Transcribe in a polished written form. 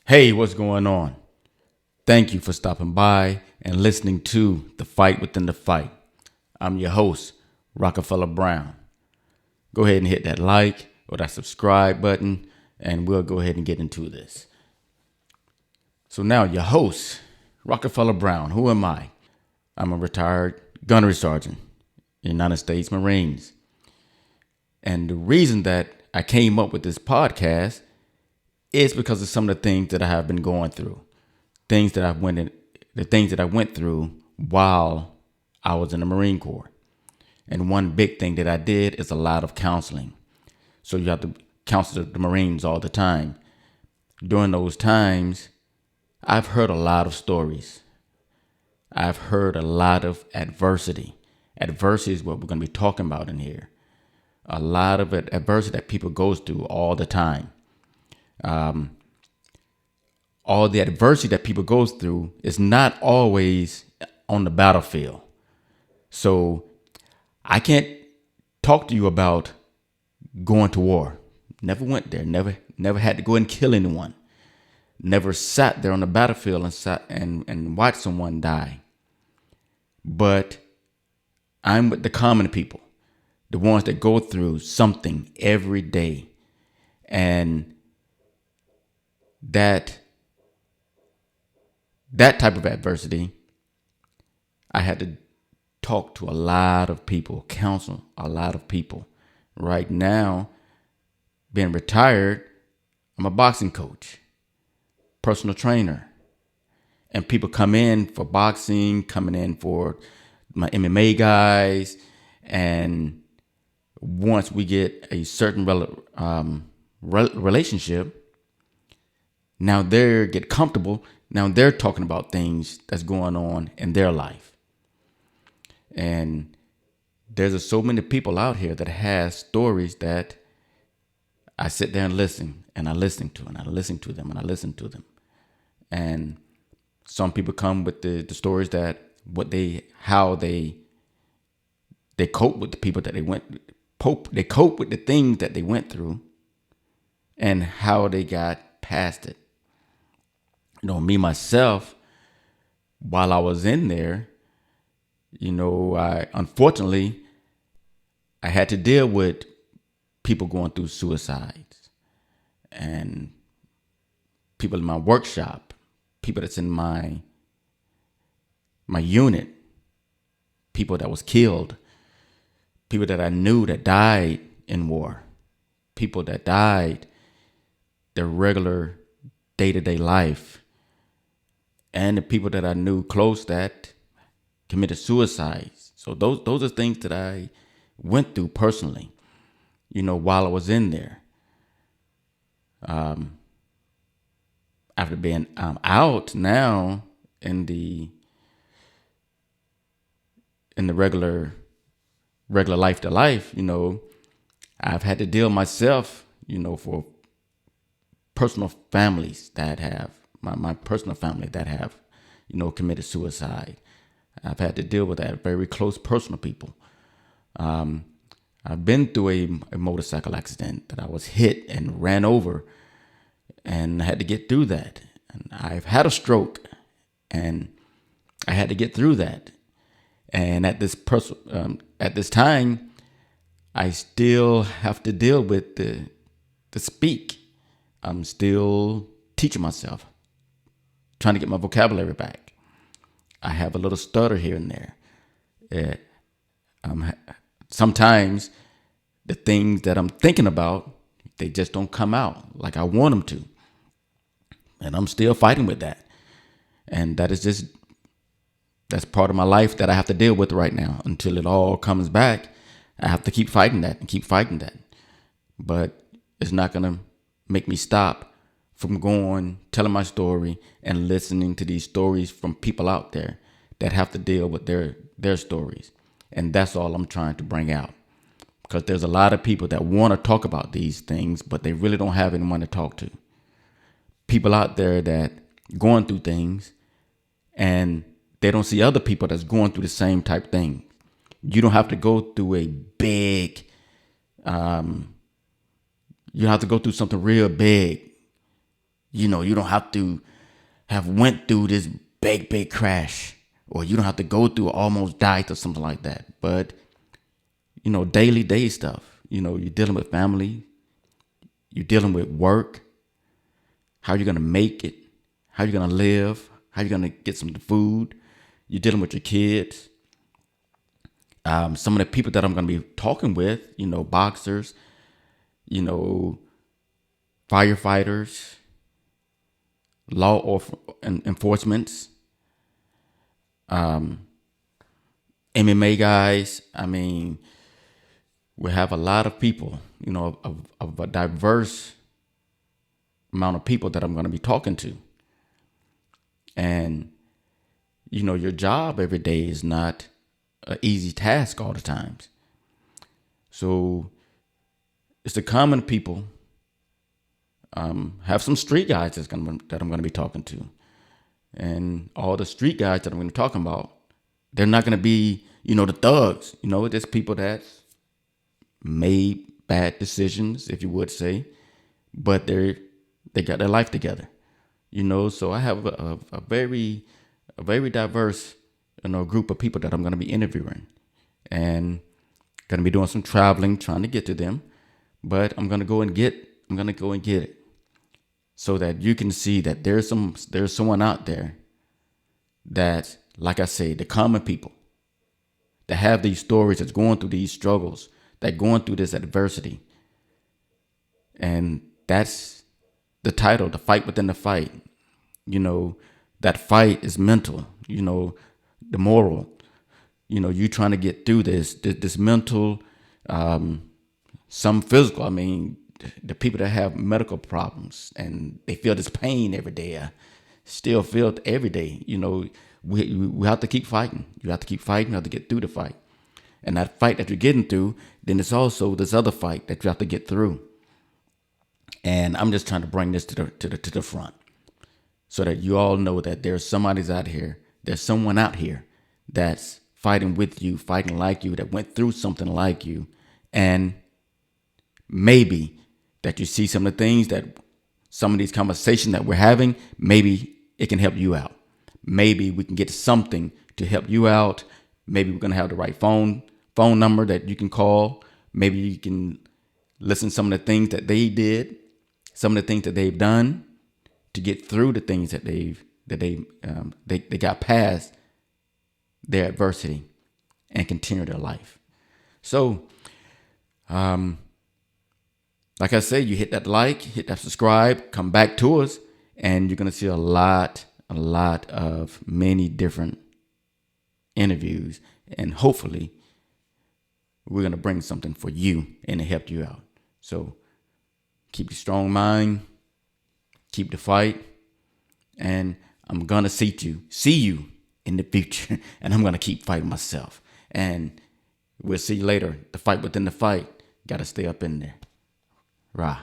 Hey, what's going on? Thank you for stopping by and listening to The Fight Within the Fight. I'm your host, Rockefeller Brown. Go ahead and hit that like or that subscribe button, and we'll go ahead and get into this. So, now, your host, Rockefeller Brown. Who am I? I'm a retired gunnery sergeant, United States Marines. And the reason that I came up with this podcast is because of some of the things that I have been going through, the things that I went through while I was in the Marine Corps. And one big thing that I did is a lot of counseling. So you have to counsel the Marines all the time. During those times, I've heard a lot of stories. I've heard a lot of adversity. Adversity is what we're going to be talking about in here. A lot of adversity that people go through all the time. All the adversity that people go through is not always on the battlefield. So I can't talk to you about going to war. Never went there. Never had to go and kill anyone. Never sat there on the battlefield and watched someone die. But I'm with the common people, the ones that go through something every day. And that type of adversity, I had to talk to a lot of people, counsel a lot of people. Right now, being retired, I'm a boxing coach, personal trainer. And people come in for boxing, coming in for my MMA guys. And once we get a certain relationship, now they get comfortable. Now they're talking about things that's going on in their life. And there's so many people out here that has stories that I sit there and listen, and I listen to, and I listen to them, and I listen to them. And some people come with the stories that how they cope with the people that they cope with the things that they went through, and how they got past it. Me myself, while I was in there, I unfortunately I had to deal with people going through suicides, and people in my workshop, people that's in my unit, people that was killed, people that I knew that died in war, people that died their regular day-to-day life, and the people that I knew close that committed suicides. So those are things that I went through personally, while I was in there. After being out now in the regular life to life, I've had to deal myself, for personal families that have my personal family that have, committed suicide. I've had to deal with that, very close personal people. I've been through a motorcycle accident that I was hit and ran over, and I had to get through that. And I've had a stroke, and I had to get through that. And at this time, I still have to deal with the speak. I'm still teaching myself, trying to get my vocabulary back. I have a little stutter here and there. Sometimes the things that I'm thinking about, they just don't come out like I want them to. And I'm still fighting with that. And that's part of my life that I have to deal with right now until it all comes back. I have to keep fighting that and keep fighting that. But it's not going to make me stop from telling my story and listening to these stories from people out there that have to deal with their stories. And that's all I'm trying to bring out. Because there's a lot of people that want to talk about these things, but they really don't have anyone to talk to. People out there that going through things, and they don't see other people that's going through the same type thing. You don't have to go through a big, you have to go through something real big. You don't have to have went through this big crash, or you don't have to go through almost died or something like that. But daily day stuff. You're dealing with family, you're dealing with work, how you're gonna make it, how you're gonna live, how you're gonna get some food. You're dealing with your kids. Some of the people that I'm gonna be talking with, boxers, you know, firefighters, enforcements, MMA guys. I mean, we have a lot of people, of a diverse amount of people that I'm going to be talking to. And, your job every day is not an easy task all the times. So it's the common people. Have some street guys that I'm going to be talking to. And all the street guys that I'm going to be talking about, they're not going to be, the thugs. There's people that made bad decisions, if you would say, but they got their life together. So I have a very diverse, group of people that I'm going to be interviewing, and going to be doing some traveling, trying to get to them. But I'm going to go and get it, so that you can see that there's someone out there that, like I say, the common people that have these stories, that's going through these struggles, that going through this adversity. And that's the title, The Fight Within the Fight. That fight is mental, the moral, you trying to get through this mental, some physical. I mean, the people that have medical problems and they feel this pain every day, still feel it every day. We have to keep fighting. You have to keep fighting. You have to get through the fight. And that fight that you're getting through, then it's also this other fight that you have to get through. And I'm just trying to bring this to the front, so that you all know that there's somebody's out here. There's someone out here that's fighting with you, fighting like you, that went through something like you. And maybe that you see some of the things that some of these conversations that we're having, maybe it can help you out. Maybe we can get something to help you out. Maybe we're going to have the right phone number that you can call. Maybe you can listen to some of the things that they did, some of the things that they've done to get through the things that they got past their adversity and continue their life. So, like I said, you hit that subscribe, come back to us, and you're going to see a lot of many different interviews, and hopefully we're going to bring something for you and to help you out. So keep your strong mind, keep the fight, and I'm going to see you in the future, and I'm going to keep fighting myself. And we'll see you later. The fight within the fight. Got to stay up in there. Rah.